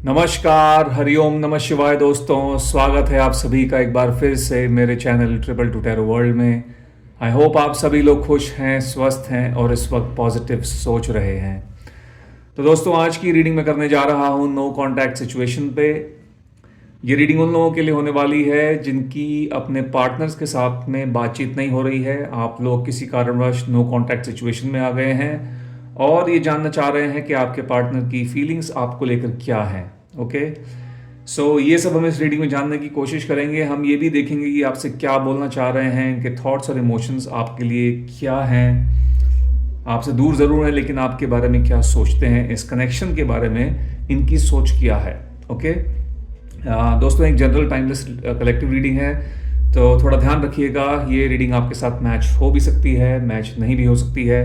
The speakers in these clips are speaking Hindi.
नमस्कार, हरिओम नमः शिवाय दोस्तों। स्वागत है आप सभी का एक बार फिर से मेरे channel triple two tarot world में। आई होप आप सभी लोग खुश हैं, स्वस्थ हैं और इस वक्त पॉजिटिव सोच रहे हैं। तो दोस्तों, आज की रीडिंग मैं करने जा रहा हूँ नो कॉन्टैक्ट सिचुएशन पे। ये रीडिंग उन लोगों के लिए होने वाली है जिनकी अपने पार्टनर्स के साथ में बातचीत नहीं हो रही है। आप लोग किसी कारणवश नो कॉन्टैक्ट सिचुएशन में आ गए हैं और ये जानना चाह रहे हैं कि आपके पार्टनर की फीलिंग्स आपको लेकर क्या हैं। ओके, सो ये सब हम इस रीडिंग में जानने की कोशिश करेंगे। हम ये भी देखेंगे कि आपसे क्या बोलना चाह रहे हैं, इनके थॉट्स और इमोशंस आपके लिए क्या हैं। आपसे दूर ज़रूर है लेकिन आपके बारे में क्या सोचते हैं, इस कनेक्शन के बारे में इनकी सोच क्या है। ओके दोस्तों, एक जनरल टाइमलेस कलेक्टिव रीडिंग है, तो थोड़ा ध्यान रखिएगा। ये रीडिंग आपके साथ मैच हो भी सकती है, मैच नहीं भी हो सकती है,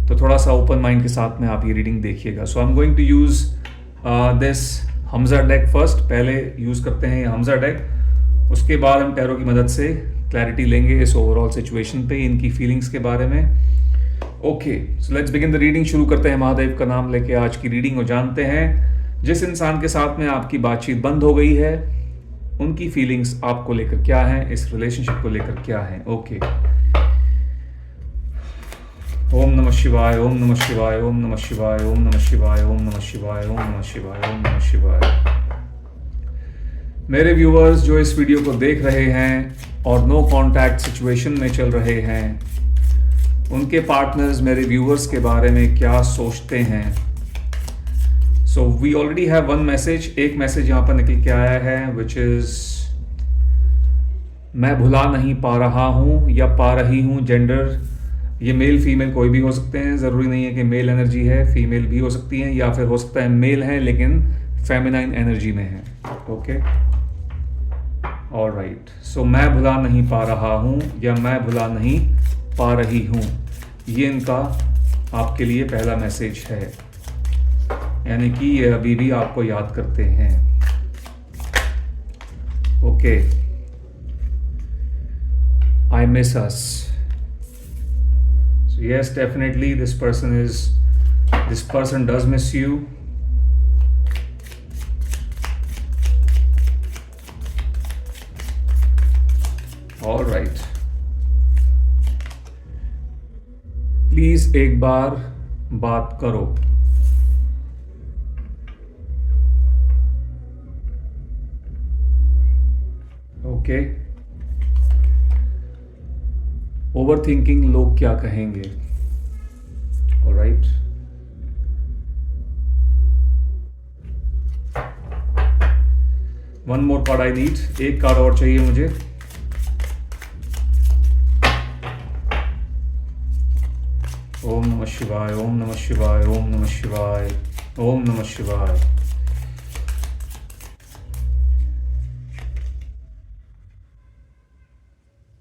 तो थोड़ा सा ओपन माइंड के साथ में आप ये रीडिंग देखिएगा। So I am going to use this Hamza deck first. पहले यूज़ करते हैं ये हमजा डेक, उसके बाद हम टैरो की मदद से क्लैरिटी लेंगे इस ओवरऑल सिचुएशन पे, इनकी फीलिंग्स के बारे में। Okay, so let's begin the reading. शुरू करते हैं महादेव का नाम लेके आज की रीडिंग को। जानते हैं जिस इंसान के साथ में आपकी बातचीत बंद हो गई है, उनकी फीलिंग्स आपको लेकर क्या हैं, इस रिलेशनशिप को लेकर क्या हैं। ओके, ओम नमः शिवाय, ओम नमः शिवाय, ओम नमः शिवाय, ओम नमः शिवाय, ओम नमः शिवाय, ओम नमः शिवाय, ओम नमः शिवाय। मेरे व्यूअर्स जो इस वीडियो को देख रहे हैं और नो कॉन्टैक्ट सिचुएशन में चल रहे हैं, उनके पार्टनर्स मेरे व्यूअर्स के बारे में क्या सोचते हैं। So we already have one message. एक मैसेज यहाँ पर निकल के आया है विच इज मैं भुला नहीं पा रहा हूँ या पा रही हूँ। जेंडर ये मेल फीमेल कोई भी हो सकते हैं, ज़रूरी नहीं है कि मेल एनर्जी है, फीमेल भी हो सकती हैं, या फिर हो सकता है मेल है लेकिन फेमिनाइन एनर्जी में है। Okay, alright. सो मैं भुला नहीं पा रहा हूँ या मैं भुला नहीं पा रही हूँ, ये इनका आपके लिए पहला मैसेज है, यानी कि ये अभी भी आपको याद करते हैं। Okay, I miss us. So yes, definitely this person does miss you. All right. Please एक बार बात करो। ओके, ओवर थिंकिंग लोग क्या कहेंगे। Alright, one more card I need. एक कार्ड और चाहिए मुझे। ओम नमः शिवाय, ओम नमः शिवाय, ओम नमः शिवाय, ओम नमः शिवाय।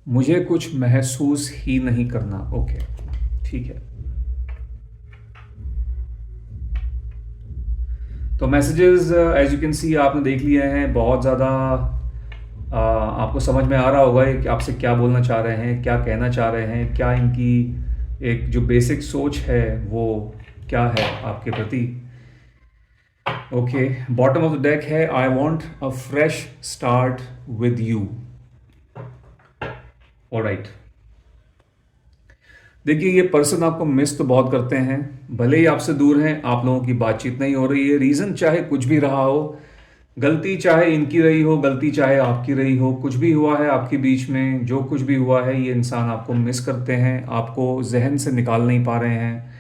मुझे कुछ महसूस ही नहीं करना। ओके, ठीक है। तो messages as you can see आपने देख लिए हैं। बहुत ज़्यादा आपको समझ में आ रहा होगा कि आपसे क्या बोलना चाह रहे हैं, क्या कहना चाह रहे हैं, क्या इनकी एक जो बेसिक सोच है वो क्या है आपके प्रति। Okay, bottom of the deck है I want a fresh start with you. Alright, देखिए ये पर्सन आपको मिस तो बहुत करते हैं, भले ही आपसे दूर हैं, आप लोगों की बातचीत नहीं हो रही है। रीज़न चाहे कुछ भी रहा हो, गलती चाहे इनकी रही हो, गलती चाहे आपकी रही हो, कुछ भी हुआ है आपके बीच में, जो कुछ भी हुआ है, ये इंसान आपको मिस करते हैं, आपको जहन से निकाल नहीं पा रहे हैं।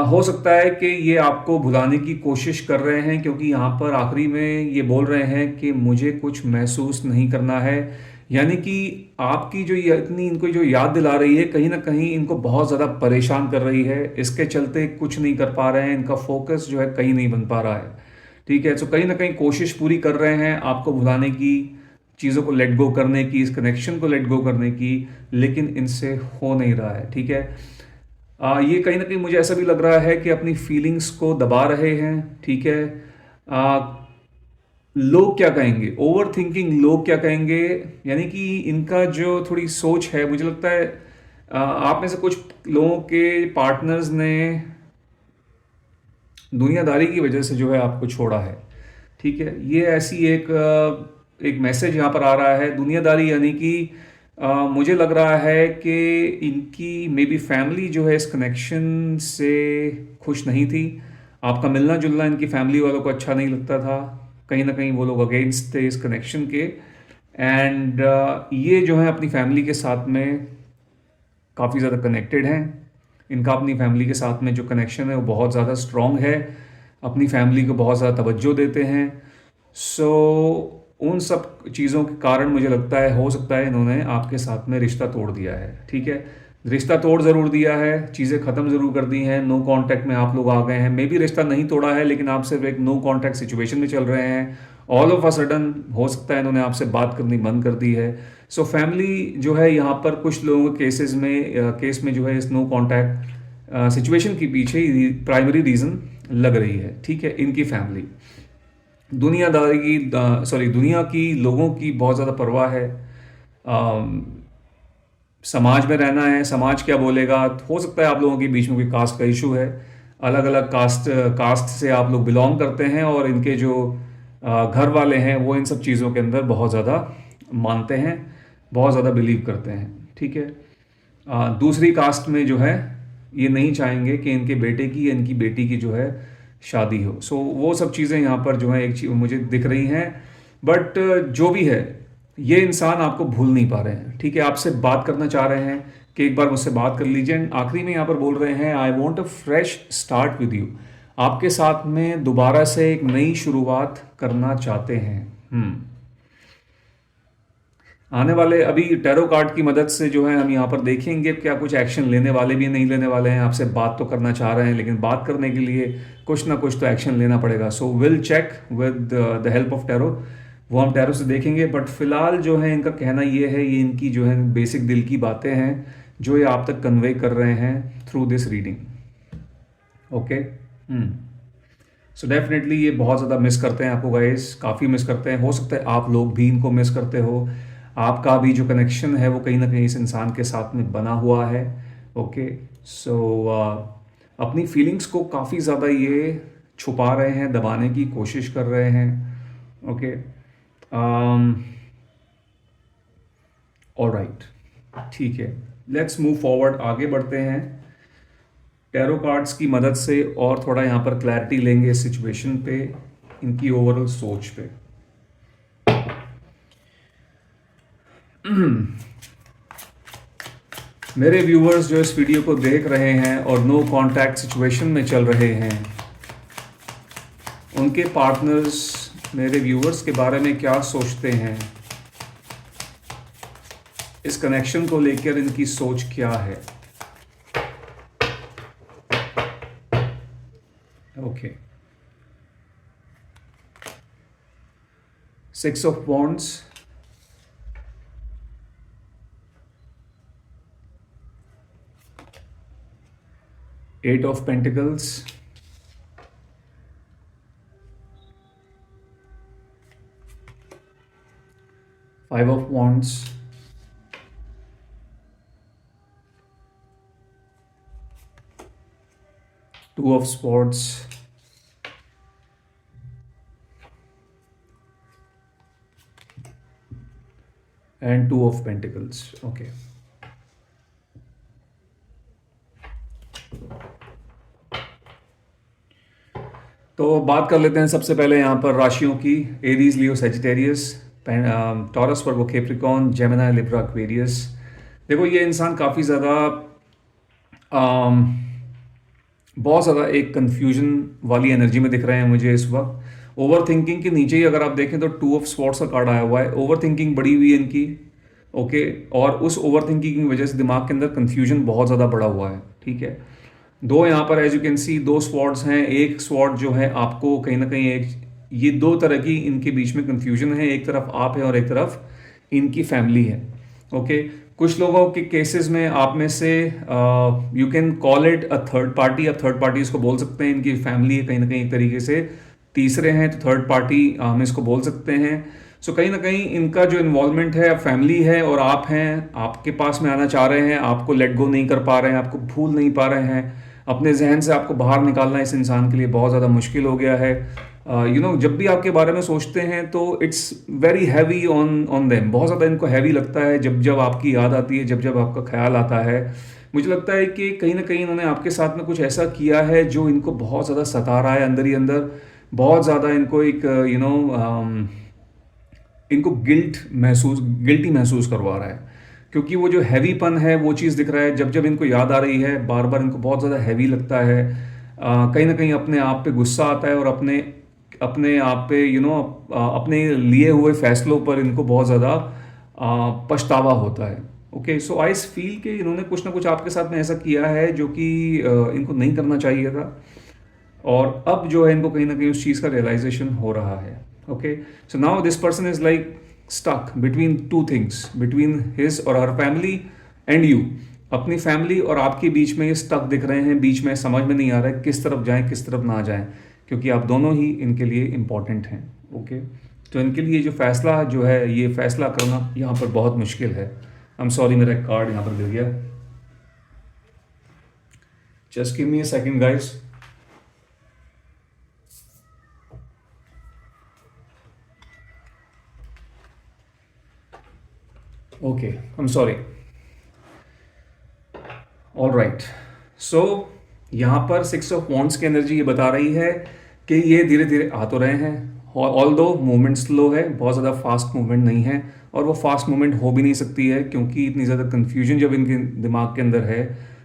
हो सकता है कि ये आपको भुलाने की कोशिश कर रहे हैं, क्योंकि यहाँ पर आखिरी में ये बोल रहे हैं कि मुझे कुछ महसूस नहीं करना है, यानी कि आपकी जो ये इतनी इनको जो याद दिला रही है, कहीं ना कहीं इनको बहुत ज़्यादा परेशान कर रही है। इसके चलते कुछ नहीं कर पा रहे हैं, इनका फोकस जो है कहीं नहीं बन पा रहा है। ठीक है, तो कहीं ना कहीं कोशिश पूरी कर रहे हैं आपको भुलाने की, चीज़ों को लेट गो करने की, इस कनेक्शन को लेट गो करने की, लेकिन इनसे हो नहीं रहा है। ठीक है, ये कहीं ना कहीं मुझे ऐसा भी लग रहा है कि अपनी फीलिंग्स को दबा रहे हैं। ठीक है, लोग क्या कहेंगे, ओवर थिंकिंग लोग क्या कहेंगे, यानी कि इनका जो थोड़ी सोच है, मुझे लगता है आप में से कुछ लोगों के पार्टनर्स ने दुनियादारी की वजह से जो है आपको छोड़ा है। ठीक है, ये ऐसी एक मैसेज यहाँ पर आ रहा है दुनियादारी, यानी कि मुझे लग रहा है कि इनकी मे बी फैमिली जो है इस कनेक्शन से खुश नहीं थी। आपका मिलना जुलना इनकी फैमिली वालों को अच्छा नहीं लगता था, कहीं ना कहीं वो लोग अगेंस्ट थे इस कनेक्शन के। एंड ये जो है अपनी फैमिली के साथ में काफ़ी ज़्यादा कनेक्टेड हैं। इनका अपनी फैमिली के साथ में जो कनेक्शन है वो बहुत ज़्यादा स्ट्रॉन्ग है, अपनी फैमिली को बहुत ज़्यादा तवज्जो देते हैं। सो उन सब चीज़ों के कारण मुझे लगता है हो सकता है इन्होंने आपके साथ में रिश्ता तोड़ दिया है। ठीक है, रिश्ता तोड़ ज़रूर दिया है, चीज़ें ख़त्म ज़रूर कर दी हैं, नो कांटेक्ट में आप लोग आ गए हैं। मे बी रिश्ता नहीं तोड़ा है लेकिन आप सिर्फ एक नो कांटेक्ट सिचुएशन में चल रहे हैं। ऑल ऑफ अ सडन हो सकता है इन्होंने आपसे बात करनी बंद कर दी है। सो फैमिली जो है यहाँ पर कुछ लोगों के केस में जो है इस नो कांटेक्ट सिचुएशन के पीछे प्राइमरी रीज़न लग रही है। ठीक है, इनकी फैमिली दुनियादारी की दुनिया की लोगों की बहुत ज़्यादा परवाह है। समाज में रहना है, समाज क्या बोलेगा। हो सकता है आप लोगों के बीच में कोई कास्ट का इशू है, अलग अलग कास्ट से आप लोग बिलोंग करते हैं और इनके जो घर वाले हैं वो इन सब चीज़ों के अंदर बहुत ज़्यादा मानते हैं, बहुत ज़्यादा बिलीव करते हैं। ठीक है, दूसरी कास्ट में जो है ये नहीं चाहेंगे कि इनके बेटे की या इनकी बेटी की जो है शादी हो। सो वो सब चीज़ें यहाँ पर जो है एक चीज मुझे दिख रही हैं। बट जो भी है ये इंसान आपको भूल नहीं पा रहे हैं। ठीक है, आपसे बात करना चाह रहे हैं कि एक बार मुझसे बात कर लीजिए। एंड आखिरी में यहाँ पर बोल रहे हैं आई want a fresh start with you, आपके साथ में दोबारा से एक नई शुरुआत करना चाहते हैं। आने वाले अभी टैरो कार्ड की मदद से जो है हम यहाँ पर देखेंगे क्या कुछ एक्शन लेने वाले भी नहीं लेने वाले हैं। आपसे बात तो करना चाह रहे हैं लेकिन बात करने के लिए कुछ ना कुछ तो एक्शन लेना पड़ेगा। So will check with the help of tarot, वो हम टैरो से देखेंगे। बट फिलहाल जो है इनका कहना ये है, ये इनकी जो है बेसिक दिल की बातें हैं जो ये आप तक कन्वे कर रहे हैं through this reading. Okay, so definitely ये बहुत ज़्यादा मिस करते हैं आपको गाइस, काफ़ी मिस करते हैं। हो सकता है आप लोग भी इनको मिस करते हो, आपका भी जो कनेक्शन है वो कहीं ना कहीं इस इंसान के साथ में बना हुआ है। ओके, सो अपनी फीलिंग्स को काफ़ी ज़्यादा ये छुपा रहे हैं, दबाने की कोशिश कर रहे हैं। ओके, ऑलराइट, ठीक है, लेट्स मूव फॉरवर्ड, आगे बढ़ते हैं। टैरो कार्ड्स की मदद से और थोड़ा यहाँ पर क्लैरिटी लेंगे इस सिचुएशन पे, इनकी ओवरऑल सोच पे। मेरे व्यूवर्स जो इस वीडियो को देख रहे हैं और नो कांटेक्ट सिचुएशन में चल रहे हैं, उनके पार्टनर्स मेरे व्यूवर्स के बारे में क्या सोचते हैं, इस कनेक्शन को लेकर इनकी सोच क्या है। Okay, 6 of wands, 8 of Pentacles, 5 of Wands, 2 of Swords, and 2 of Pentacles. Okay. तो बात कर लेते हैं सबसे पहले यहाँ पर राशियों की, एरीज, लियो, सैजिटेरियस, टॉरस, वर्गो, कैप्रिकॉर्न, जेमिनी, लिब्रा, एक्वेरियस। देखो ये इंसान काफ़ी ज़्यादा बहुत ज़्यादा एक कंफ्यूजन वाली एनर्जी में दिख रहे हैं मुझे इस वक्त। ओवर थिंकिंग के नीचे ही अगर आप देखें तो 2 ऑफ स्वॉर्ड्स का कार्ड आया हुआ है। ओवर थिंकिंग बढ़ी हुई है इनकी। ओके, और उस ओवर थिंकिंग की वजह से दिमाग के अंदर कंफ्यूजन बहुत ज़्यादा बढ़ा हुआ है। ठीक है, दो यहाँ पर as you can see 2 swords हैं। एक स्वॉर्ड जो है आपको कहीं ना कहीं एक, ये 2 तरह की इनके बीच में कंफ्यूजन है। एक तरफ आप है और एक तरफ इनकी फैमिली है। ओके, कुछ लोगों के केसेस में आप में से you can call it a third party, आप थर्ड पार्टी इसको बोल सकते हैं। इनकी फैमिली कहीं ना कहीं एक तरीके से तीसरे हैं तो थर्ड पार्टी हम इसको बोल सकते हैं। सो कहीं ना कहीं इनका जो इन्वॉल्वमेंट है, फैमिली है और आप हैं, आपके पास में आना चाह रहे हैं, आपको लेट गो नहीं कर पा रहे हैं, आपको भूल नहीं पा रहे हैं। अपने जहन से आपको बाहर निकालना इस इंसान के लिए बहुत ज़्यादा मुश्किल हो गया है। जब भी आपके बारे में सोचते हैं तो it's very heavy on on them, बहुत ज़्यादा इनको हैवी लगता है। जब जब आपकी याद आती है, जब जब आपका ख्याल आता है, मुझे लगता है कि कहीं ना कहीं इन्होंने आपके साथ में कुछ ऐसा किया है जो इनको बहुत ज़्यादा सता रहा है अंदर ही अंदर। बहुत ज़्यादा इनको एक इनको गिल्टी महसूस करवा रहा है, क्योंकि वो जो हैवीपन है वो चीज़ दिख रहा है। जब जब इनको याद आ रही है, बार बार इनको बहुत ज़्यादा हैवी लगता है। कहीं ना कहीं अपने आप पे गुस्सा आता है, और अपने अपने आप पे अपने लिए हुए फैसलों पर इनको बहुत ज़्यादा पछतावा होता है। ओके, सो आई फील कि इन्होंने कुछ ना कुछ आपके साथ में ऐसा किया है जो कि इनको नहीं करना चाहिए था, और अब जो है इनको कहीं ना कहीं उस चीज़ का रियलाइजेशन हो रहा है। Okay, so now this person is like stuck between two things, between his और हर फैमिली एंड यू। अपनी फैमिली और आपके बीच में ये स्टक दिख रहे हैं, बीच में समझ में नहीं आ रहा है किस तरफ जाएं किस तरफ ना जाएं, क्योंकि आप दोनों ही इनके लिए इम्पॉर्टेंट हैं। ओके, तो इनके लिए जो फैसला जो है, ये फैसला करना यहाँ पर बहुत मुश्किल है। आई एम सॉरी, मेरा कार्ड यहाँ पर गिर गया। Just give me a second guys. Okay, I am sorry. All right, so यहाँ पर 6 ऑफ वॉन्ड्स की एनर्जी ये बता रही है कि ये धीरे धीरे आ तो रहे हैं, ऑल दो मूवमेंट स्लो है, बहुत ज़्यादा फास्ट मूवमेंट नहीं है, और वो फास्ट मूवमेंट हो भी नहीं सकती है, क्योंकि इतनी ज़्यादा कन्फ्यूजन जब इनके दिमाग के अंदर है,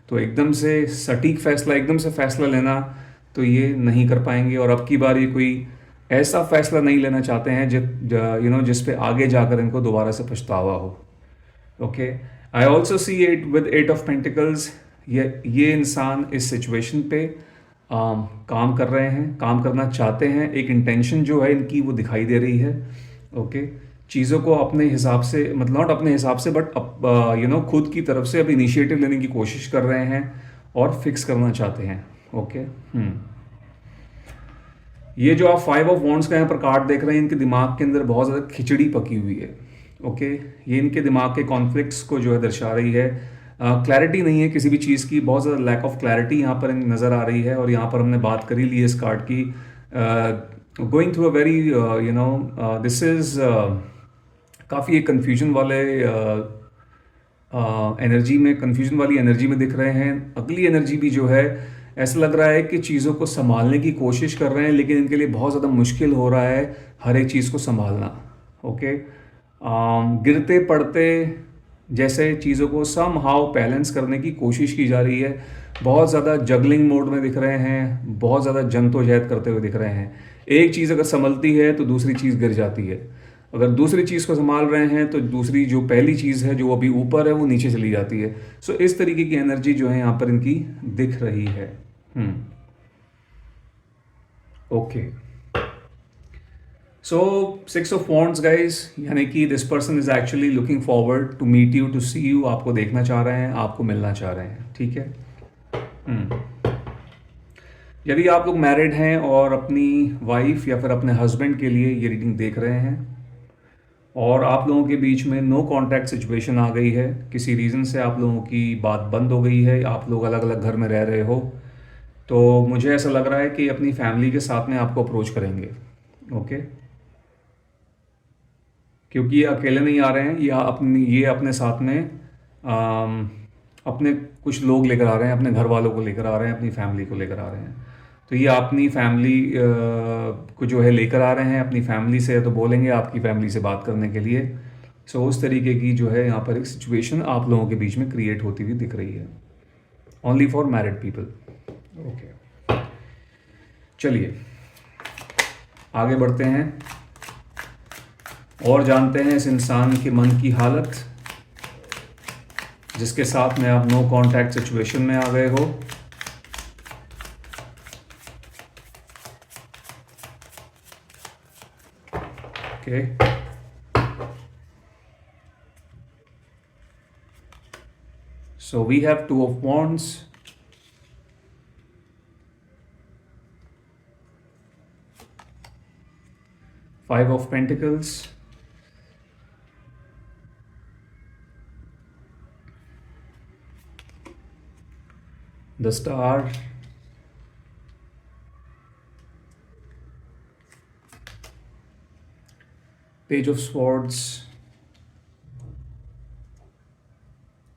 तो एकदम से सटीक फैसला, एकदम से फैसला लेना तो ये नहीं कर पाएंगे। और अब की बार ये कोई ऐसा फैसला नहीं लेना चाहते हैं जिस पे आगे जाकर इनको दोबारा से पछतावा हो। Okay, I also see it with 8 of pentacles. ये इंसान इस सिचुएशन पे काम कर रहे हैं, काम करना चाहते हैं, एक इंटेंशन जो है इनकी वो दिखाई दे रही है। ओके, चीज़ों को अपने हिसाब से, मतलब नॉट अपने हिसाब से, बट खुद की तरफ से अब इनिशिएटिव लेने की कोशिश कर रहे हैं और फिक्स करना चाहते हैं। ओके, ये जो आप 5 ऑफ वॉन्ड्स का यहाँ पर कार्ड देख रहे हैं, इनके दिमाग के अंदर बहुत ज़्यादा खिचड़ी पकी हुई है। ओके, ये इनके दिमाग के कॉन्फ्लिक्ट्स को जो है दर्शा रही है। क्लैरिटी नहीं है किसी भी चीज़ की, बहुत ज़्यादा लैक ऑफ क्लैरिटी यहाँ पर नज़र आ रही है। और यहाँ पर हमने बात करी ली इस कार्ड की, going through a very this is काफ़ी एक कन्फ्यूजन वाले एनर्जी में, कन्फ्यूजन वाली एनर्जी में दिख रहे हैं। अगली एनर्जी भी जो है, ऐसा लग रहा है कि चीज़ों को संभालने की कोशिश कर रहे हैं, लेकिन इनके लिए बहुत ज़्यादा मुश्किल हो रहा है हर एक चीज़ को संभालना। ओके, गिरते पड़ते जैसे चीज़ों को सम हाउ बैलेंस करने की कोशिश की जा रही है। बहुत ज़्यादा जगलिंग मोड में दिख रहे हैं, बहुत ज़्यादा जद्दोजहद करते हुए दिख रहे हैं। एक चीज़ अगर संभलती है तो दूसरी चीज़ गिर जाती है, अगर दूसरी चीज़ को संभाल रहे हैं तो दूसरी जो पहली चीज़ है जो अभी ऊपर है वो नीचे चली जाती है। सो इस तरीके की एनर्जी जो है यहाँ पर इनकी दिख रही है। Okay, so 6 of wands guys, यानी कि this person is actually looking forward to meet you, to see you. आपको देखना चाह रहे हैं, आपको मिलना चाह रहे हैं। ठीक है, यदि आप लोग मैरिड हैं और अपनी वाइफ या फिर अपने हस्बैंड के लिए ये रीडिंग देख रहे हैं, और आप लोगों के बीच में नो कॉन्टैक्ट सिचुएशन आ गई है, किसी रीज़न से आप लोगों की बात बंद हो गई है, आप लोग अलग अलग घर में रह रहे हो, तो मुझे ऐसा लग रहा है कि अपनी फैमिली के साथ में आपको अप्रोच करेंगे। ओके, क्योंकि ये अकेले नहीं आ रहे हैं, ये अपने साथ में अपने कुछ लोग लेकर आ रहे हैं, अपने घर वालों को लेकर आ रहे हैं, अपनी फैमिली को लेकर आ रहे हैं। तो ये अपनी फैमिली को जो है लेकर आ रहे हैं, अपनी फैमिली से तो बोलेंगे आपकी फैमिली से बात करने के लिए। सो उस तरीके की जो है यहाँ पर एक सिचुएशन आप लोगों के बीच में क्रिएट होती हुई दिख रही है, only for married people. Okay, चलिए आगे बढ़ते हैं और जानते हैं इस इंसान के मन की हालत, जिसके साथ में आप नो कॉन्टैक्ट सिचुएशन में आ गए हो। Okay, so we have 2 of wands, 5 of pentacles, the star, Page of Swords,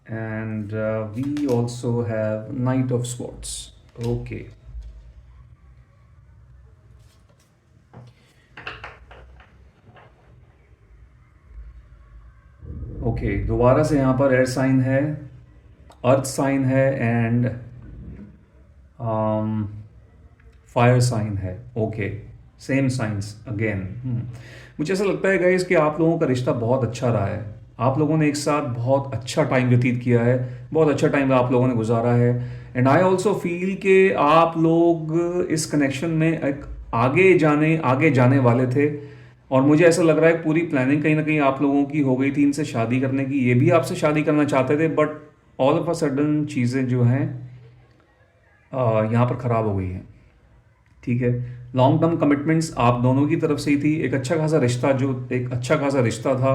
and we also have Knight of Swords. Okay. Okay, दोबारा से यहाँ पर एयर साइन है, अर्थ साइन है, एंड फायर साइन है. Okay, same science again. मुझे ऐसा लगता है गाइस कि आप लोगों का रिश्ता बहुत अच्छा रहा है. आप लोगों ने एक साथ बहुत अच्छा टाइम व्यतीत किया है, बहुत अच्छा टाइम आप लोगों ने गुजारा है. एंड आई ऑल्सो फील कि आप लोग इस कनेक्शन में एक आगे जाने वाले थे. और मुझे ऐसा लग रहा है पूरी प्लानिंग कहीं ना कहीं आप लोगों की हो गई थी इनसे शादी करने की. ये भी आपसे शादी करना चाहते थे, but all of a sudden चीज़ें जो हैं यहाँ पर ख़राब हो गई हैं. ठीक है, लॉन्ग टर्म कमिटमेंट्स आप दोनों की तरफ से ही थी. एक अच्छा खासा रिश्ता था.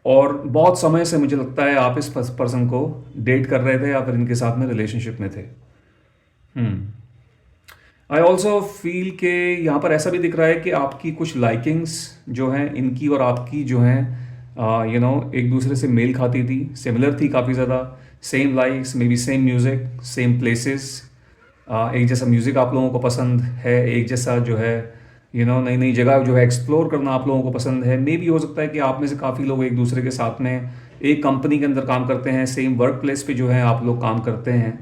और बहुत समय से मुझे लगता है आप इस पर्सन को डेट कर रहे थे या फिर इनके साथ में रिलेशनशिप में थे. आई ऑल्सो फील के यहाँ पर ऐसा भी दिख रहा है कि आपकी कुछ लाइकिंग्स जो हैं इनकी और आपकी जो हैं एक दूसरे से मेल खाती थी, सिमिलर थी काफ़ी ज़्यादा. Same likes, may be same music, same places. एक जैसा म्यूज़िक आप लोगों को पसंद है, एक जैसा जो है नई नई जगह जो है एक्सप्लोर करना आप लोगों को पसंद है. मे भी हो सकता है कि आप में से काफ़ी लोग एक दूसरे के साथ में एक कंपनी के अंदर काम करते हैं, सेम वर्क प्लेस पे जो है आप लोग काम करते हैं.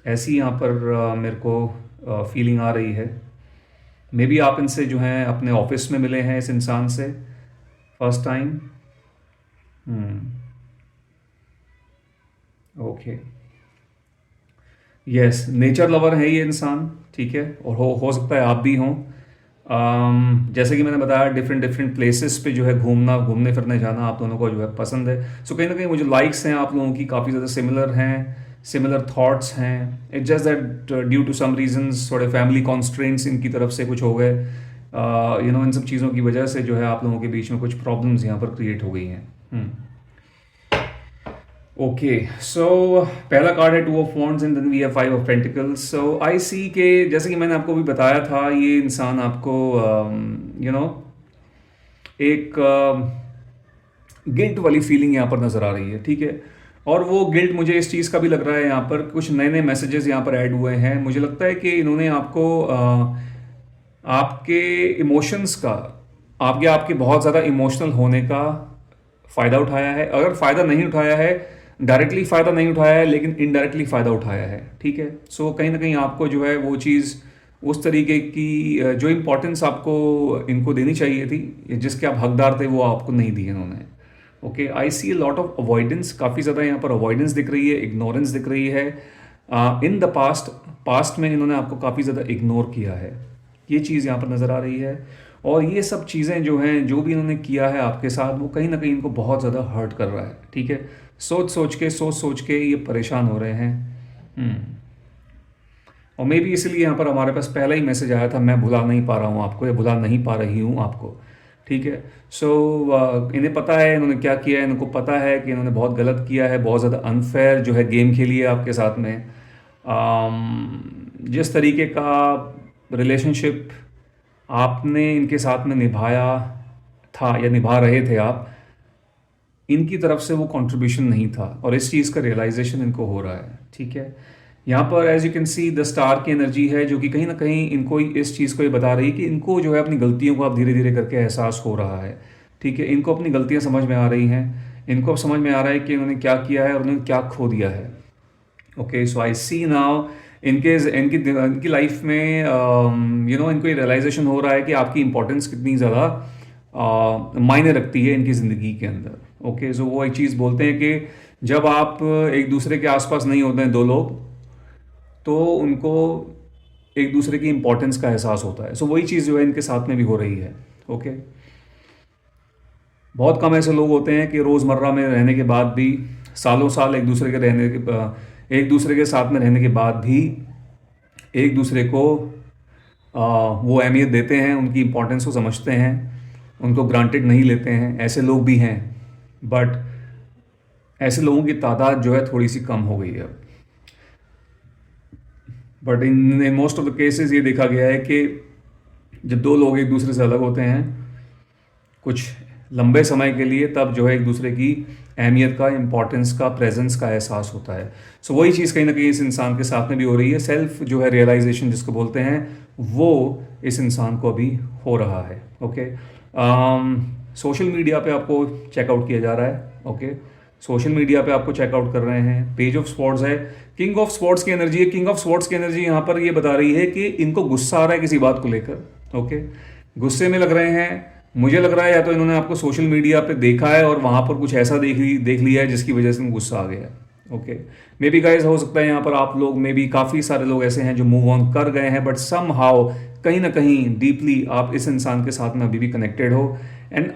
ऐसी यहाँ पर मेरे को फीलिंग आ रही है. मे बी आप इनसे जो हैं अपने ऑफिस में मिले हैं इस इंसान से first time. Okay, yes, nature lover है ये इंसान. ठीक है, और हो सकता है आप भी हों. जैसे कि मैंने बताया डिफरेंट प्लेसेस पे जो है घूमने फिरने जाना आप दोनों को जो है पसंद है. सो कहीं ना कहीं वो जो लाइक्स हैं आप लोगों की काफ़ी ज़्यादा सिमिलर हैं, सिमिलर थॉट्स हैं. It's just that due to some reasons थोड़े फैमिली कॉन्स्ट्रेंट्स इनकी तरफ से कुछ हो गए. इन सब चीज़ों की वजह से जो है आप लोगों के बीच में कुछ प्रॉब्लम्स यहाँ पर क्रिएट हो गई हैं. ओके, सो पहला कार्ड है 2 of wands and then we have 5 of pentacles. So I see के जैसे कि मैंने आपको भी बताया था ये इंसान आपको एक गिल्ट वाली फीलिंग यहाँ पर नज़र आ रही है. ठीक है, और वो गिल्ट मुझे इस चीज़ का भी लग रहा है यहाँ पर कुछ नए नए मैसेजेस यहाँ पर ऐड हुए हैं. मुझे लगता है कि इन्होंने आपको आपके इमोशंस का आपके बहुत ज़्यादा इमोशनल होने का फ़ायदा उठाया है. अगर फ़ायदा नहीं उठाया है, डायरेक्टली फ़ायदा नहीं उठाया है, लेकिन इनडायरेक्टली फ़ायदा उठाया है. ठीक है, सो कहीं ना कहीं आपको जो है वो चीज़ उस तरीके की जो इम्पोर्टेंस आपको इनको देनी चाहिए थी, जिसके आप हकदार थे, वो आपको नहीं दी इन्होंने. Okay, I see lot of avoidance, काफ़ी ज़्यादा यहाँ पर अवॉइडेंस दिख रही है, इग्नोरेंस दिख रही है. इन द पास्ट में इन्होंने आपको काफ़ी ज़्यादा इग्नोर किया है, ये चीज़ यहाँ पर नज़र आ रही है. और ये सब चीज़ें जो हैं जो भी इन्होंने किया है आपके साथ, वो कहीं ना कहीं इनको बहुत ज़्यादा हर्ट कर रहा है. ठीक है, सोच सोच के ये परेशान हो रहे हैं. और मे बी इसलिए यहाँ पर हमारे पास पहला ही मैसेज आया था, मैं भुला नहीं पा रहा हूँ आपको या भुला नहीं पा रही हूँ आपको. ठीक है, सो इन्हें पता है इन्होंने क्या किया है, इनको पता है कि इन्होंने बहुत गलत किया है, बहुत ज़्यादा अनफेयर जो है गेम खेली है आपके साथ में. जिस तरीके का रिलेशनशिप आपने इनके साथ में निभाया था या निभा रहे थे आप, इनकी तरफ से वो कंट्रीब्यूशन नहीं था, और इस चीज़ का रियलाइजेशन इनको हो रहा है. ठीक है, यहाँ पर as you can see the star की एनर्जी है जो कि कहीं ना कहीं इनको इस चीज़ को ये बता रही है कि इनको जो है अपनी गलतियों को अब धीरे धीरे करके एहसास हो रहा है. ठीक है, इनको अपनी गलतियाँ समझ में आ रही हैं, इनको अब समझ में आ रहा है कि इन्होंने क्या किया है और उन्होंने क्या खो दिया है. Okay, so I C now इनकी लाइफ में इनको ये रियलाइजेशन हो रहा है कि आपकी इंपॉर्टेंस कितनी ज़्यादा मायने रखती है इनकी ज़िंदगी के अंदर. ओके, सो वो एक चीज़ बोलते हैं कि जब आप एक दूसरे के आसपास नहीं होते हैं दो लोग, तो उनको एक दूसरे की इंपॉर्टेंस का एहसास होता है. सो वही चीज़ जो है इनके साथ में भी हो रही है. ओके, बहुत कम ऐसे लोग होते हैं कि रोज़मर्रा में रहने के बाद भी, सालों साल एक दूसरे के साथ में रहने के बाद भी एक दूसरे को वो अहमियत देते हैं, उनकी इंपॉर्टेंस को समझते हैं, उनको ग्रांटेड नहीं लेते हैं. ऐसे लोग भी हैं, बट ऐसे लोगों की तादाद जो है थोड़ी सी कम हो गई है. But in most of the cases ये देखा गया है कि जब दो लोग एक दूसरे से अलग होते हैं कुछ लंबे समय के लिए, तब जो है एक दूसरे की अहमियत का, इम्पोर्टेंस का, प्रेजेंस का एहसास होता है। सो वही चीज़ कहीं ना कहीं इस इंसान के साथ में भी हो रही है। सेल्फ जो है रियलाइजेशन जिसको बोलते हैं, वो इस इंसान को अभी हो रहा है। ओके, सोशल मीडिया पे आपको चेकआउट किया जा रहा है। ओके, सोशल मीडिया पे आपको चेकआउट कर रहे हैं। पेज ऑफ स्पोर्ट्स है, किंग ऑफ स्पोर्ट्स की एनर्जी है। किंग ऑफ स्पोर्ट्स की एनर्जी यहाँ पर ये बता रही है कि इनको गुस्सा आ रहा है किसी बात को लेकर। ओके, गुस्से में लग रहे हैं। मुझे लग रहा है या तो इन्होंने आपको सोशल मीडिया पे देखा है और वहां पर कुछ ऐसा देख लिया है जिसकी वजह से इनको गुस्सा आ गया है। ओके, मे बी गाइस, हो सकता है यहाँ पर आप लोग में भी काफ़ी सारे लोग ऐसे हैं जो मूव ऑन कर गए हैं, बट सम हाउ कहीं ना कहीं डीपली आप इस इंसान के साथ में अभी भी कनेक्टेड हो। एंड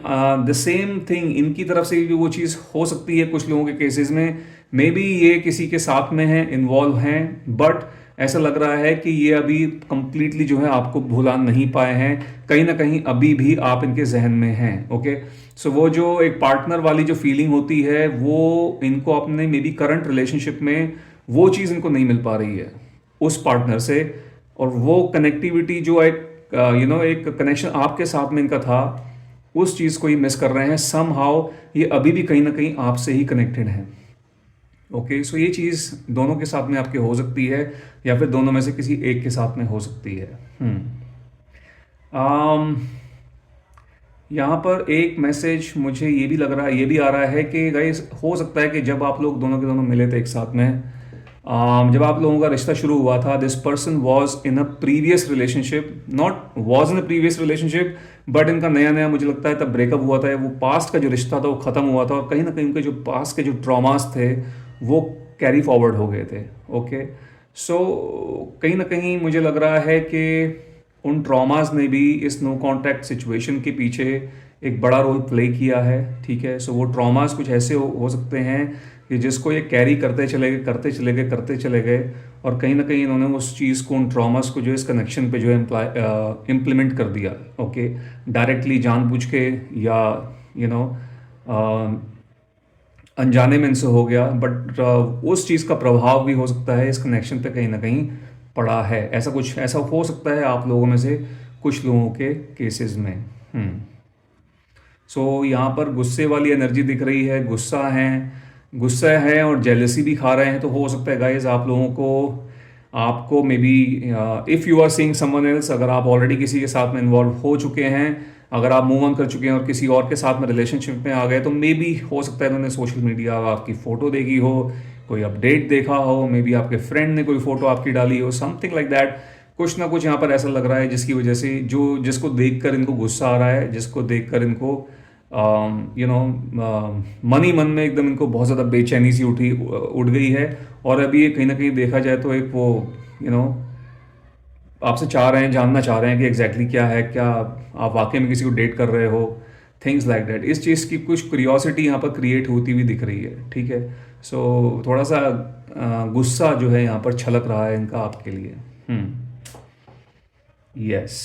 द सेम थिंग इनकी तरफ से भी वो चीज़ हो सकती है कुछ लोगों के केसेस में। मे बी ये किसी के साथ में है, इन्वॉल्व हैं, बट ऐसा लग रहा है कि ये अभी कंप्लीटली जो है आपको भुला नहीं पाए हैं। कहीं ना कहीं अभी भी आप इनके जहन में हैं। ओके, सो वो जो एक पार्टनर वाली जो फीलिंग होती है, वो इनको अपने मे बी करंट रिलेशनशिप में वो चीज़ इनको नहीं मिल पा रही है उस पार्टनर से। और वो कनेक्टिविटी जो एक एक कनेक्शन आपके साथ में इनका था, उस चीज़ को ये मिस कर रहे हैं। सम हाउ ये अभी भी कहीं ना कहीं आपसे ही कनेक्टेड हैं। ओके, सो ये चीज़ दोनों के साथ में आपके हो सकती है, या फिर दोनों में से किसी एक के साथ में हो सकती है। यहाँ पर एक मैसेज मुझे ये भी लग रहा है, ये भी आ रहा है कि गाइस, हो सकता है कि जब आप लोग दोनों के दोनों मिले थे एक साथ में, जब आप लोगों का रिश्ता शुरू हुआ था, this person was in a previous relationship, not was in a previous relationship, but इनका नया नया मुझे लगता है तब ब्रेकअप हुआ था, वो पास्ट का जो रिश्ता था वो ख़त्म हुआ था, और कहीं ना कहीं उनके जो पास्ट के जो ट्रॉमास थे वो कैरी फॉरवर्ड हो गए थे। ओके, सो कहीं ना कहीं मुझे लग रहा है कि उन ट्रॉमास ने भी इस नो कॉन्टैक्ट सिचुएशन के पीछे एक बड़ा रोल प्ले किया है। ठीक है, सो वो ट्रॉमास कुछ ऐसे हो सकते हैं कि जिसको ये कैरी करते चले गए, करते चले गए, करते चले गए, और कहीं ना कहीं इन्होंने उस चीज़ को, उन ट्रॉमास को जो इस कनेक्शन पे जो है इम्प्लीमेंट कर दिया। ओके, डायरेक्टली जानबूझ के या यू नो अनजाने में इनसे हो गया, बट उस चीज़ का प्रभाव भी हो सकता है इस कनेक्शन पे कहीं ना कहीं पड़ा है। ऐसा हो सकता है आप लोगों में से कुछ लोगों के केसेस में। सो यहाँ पर गुस्से वाली एनर्जी दिख रही है, गुस्सा है और जेलसी भी खा रहे हैं। तो हो सकता है गाइज आप लोगों को, आपको maybe if you are seeing someone else, अगर आप ऑलरेडी किसी के साथ में इन्वॉल्व हो चुके हैं, अगर आप मूव ऑन कर चुके हैं और किसी और के साथ में रिलेशनशिप में आ गए, तो मे बी हो सकता है उन्होंने सोशल मीडिया आपकी फ़ोटो देखी हो, कोई अपडेट देखा हो, मे बी आपके फ्रेंड ने कोई फ़ोटो आपकी डाली हो, समथिंग लाइक दैट। कुछ ना कुछ यहाँ पर ऐसा लग रहा है जिसकी वजह से जिसको देखकर इनको गुस्सा आ रहा है, जिसको देखकर इनको मन ही मन में एकदम इनको बहुत ज़्यादा बेचैनी सी उठ गई है। और अभी ये कहीं ना कहीं देखा जाए तो एक वो आपसे जानना चाह रहे हैं कि एग्जैक्टली क्या है, क्या आप वाकई में किसी को डेट कर रहे हो, थिंग्स लाइक दैट। इस चीज़ की कुछ क्यूरियोसिटी यहाँ पर क्रिएट होती हुई दिख रही है। ठीक है, सो थोड़ा सा गुस्सा जो है यहाँ पर छलक रहा है इनका आपके लिए। Yes,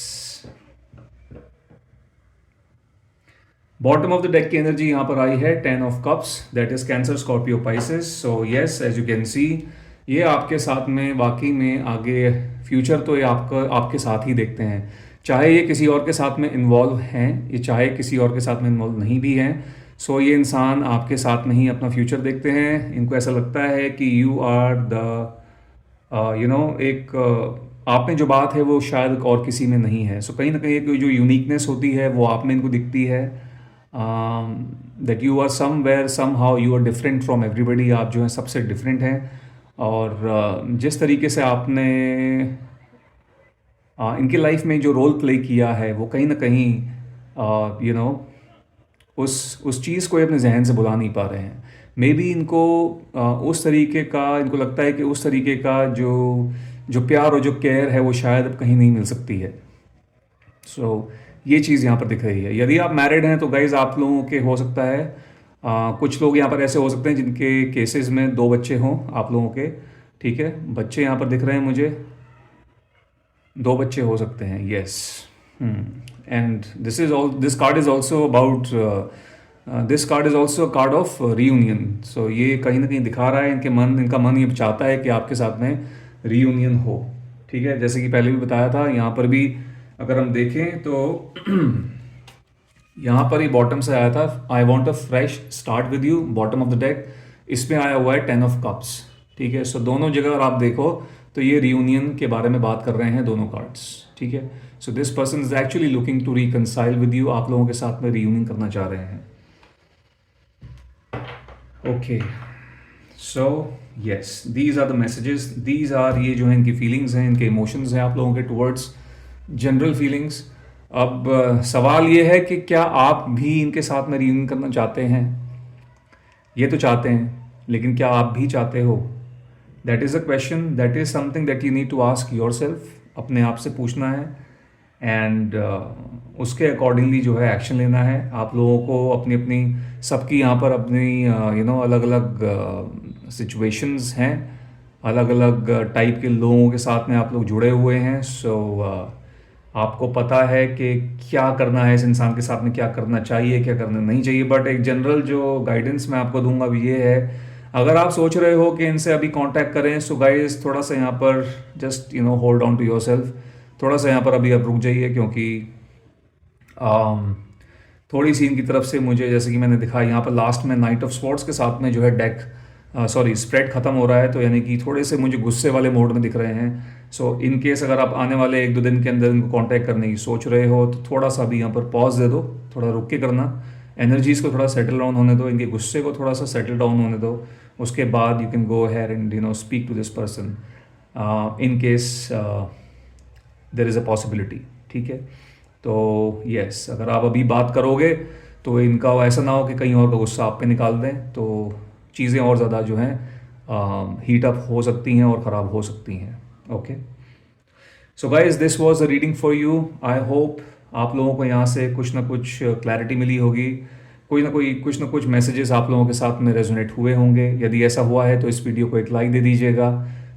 bottom of the deck की एनर्जी यहाँ पर आई है 10 of cups, that is Cancer, Scorpio, Pisces. So yes, as you can see, ये आपके साथ में वाकई में आगे फ्यूचर तो ये आपके साथ ही देखते हैं, चाहे ये किसी और के साथ में इन्वॉल्व हैं, ये चाहे किसी और के साथ में इन्वॉल्व नहीं भी हैं। सो ये इंसान आपके साथ में ही अपना फ्यूचर देखते हैं। इनको ऐसा लगता है कि यू आर द आप में जो बात है वो शायद और किसी में नहीं है। सो कहीं ना कहीं जो यूनिकनेस होती है वो आप में इनको दिखती है, that you are somewhere somehow you are different from everybody. आप जो है सबसे डिफरेंट हैं, और जिस तरीके से आपने इनकी लाइफ में जो रोल प्ले किया है वो कहीं ना कहीं उस चीज़ को अपने जहन से भुला नहीं पा रहे हैं। मे बी इनको उस तरीके का, इनको लगता है कि उस तरीके का जो प्यार और जो केयर है वो शायद अब कहीं नहीं मिल सकती है। सो ये चीज़ यहाँ पर दिख रही है। यदि आप मैरिड हैं तो गाइज आप लोगों के हो सकता है कुछ लोग यहाँ पर ऐसे हो सकते हैं जिनके केसेस में 2 बच्चे हों आप लोगों के। ठीक है, बच्चे यहाँ पर दिख रहे हैं मुझे, 2 बच्चे हो सकते हैं। Yes, and this card is also about this card is also a card of reunion. So ये कहीं ना कहीं दिखा रहा है इनका मन ये चाहता है कि आपके साथ में रीयूनियन हो। ठीक है, जैसे कि पहले भी बताया था, यहाँ पर भी अगर हम देखें तो यहाँ पर ही बॉटम से आया था, आई want a fresh start with you, bottom of the deck इसमें आया हुआ है 10 ऑफ कप्स। ठीक है, सो दोनों जगह अगर आप देखो तो ये रियूनियन के बारे में बात कर रहे हैं दोनों कार्ड्स। ठीक है, so this person is actually looking to reconcile with you, आप लोगों के साथ में रियूनियन करना चाह रहे हैं। Okay, so yes, these are the messages, these are, ये जो है इनकी फीलिंग्स हैं, इनके इमोशंस हैं आप लोगों के टुवर्ड्स, जनरल फीलिंग्स। अब सवाल ये है कि क्या आप भी इनके साथ में रियूनियन करना चाहते हैं? ये तो चाहते हैं, लेकिन क्या आप भी चाहते हो? That is a question, that is something that you need to ask yourself, अपने आप से पूछना है एंड उसके अकॉर्डिंगली जो है एक्शन लेना है। आप लोगों को अपनी अपनी, सबकी यहाँ पर अपनी अलग अलग सिचुएशंस हैं, अलग अलग टाइप के लोगों के साथ में आप लोग जुड़े हुए हैं। सो आपको पता है कि क्या करना है, इस इंसान के साथ में क्या करना चाहिए, क्या करना नहीं चाहिए। बट एक जनरल जो गाइडेंस मैं आपको दूंगा वो ये है, अगर आप सोच रहे हो कि इनसे अभी कांटेक्ट करें, सो गाइस थोड़ा सा यहाँ पर just hold on to yourself, थोड़ा सा यहाँ पर अभी आप रुक जाइए, क्योंकि थोड़ी सी इनकी तरफ से मुझे, जैसे कि मैंने दिखा यहाँ पर लास्ट में नाइट ऑफ स्पोर्ट्स के साथ में जो है डेक स्प्रेड खत्म हो रहा है, तो यानी कि थोड़े से मुझे गुस्से वाले मोड में दिख रहे हैं। सो इन केस अगर आप आने वाले 1-2 दिन के अंदर इनको कांटेक्ट करने की सोच रहे हो, तो थोड़ा सा भी यहाँ पर पॉज दे दो, थोड़ा रुक के करना, एनर्जीज़ को थोड़ा सेटल डाउन होने दो, इनके गुस्से को थोड़ा सा सेटल डाउन होने दो। उसके बाद you can go here and speak to this person in case there is a possibility. ठीक है, तो यस, अगर आप अभी बात करोगे तो इनका ऐसा ना हो कि कहीं और का गुस्सा आप पे निकाल दें, तो चीज़ें और ज़्यादा जो हैं हीट अप हो सकती हैं और ख़राब हो सकती हैं। Okay, so guys this was a reading for you. I hope आप लोगों को यहाँ से कुछ ना कुछ क्लैरिटी मिली होगी, कुछ ना कुछ मैसेजेस आप लोगों के साथ में रेजोनेट हुए होंगे। यदि ऐसा हुआ है तो इस वीडियो को एक लाइक दे दीजिएगा,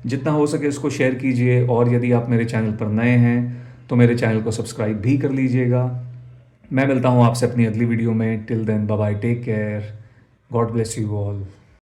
जितना हो सके इसको शेयर कीजिए, और यदि आप मेरे चैनल पर नए हैं तो मेरे चैनल को सब्सक्राइब भी कर लीजिएगा। मैं मिलता हूँ आपसे अपनी अगली वीडियो में। Till then bye bye, take care, God bless you all.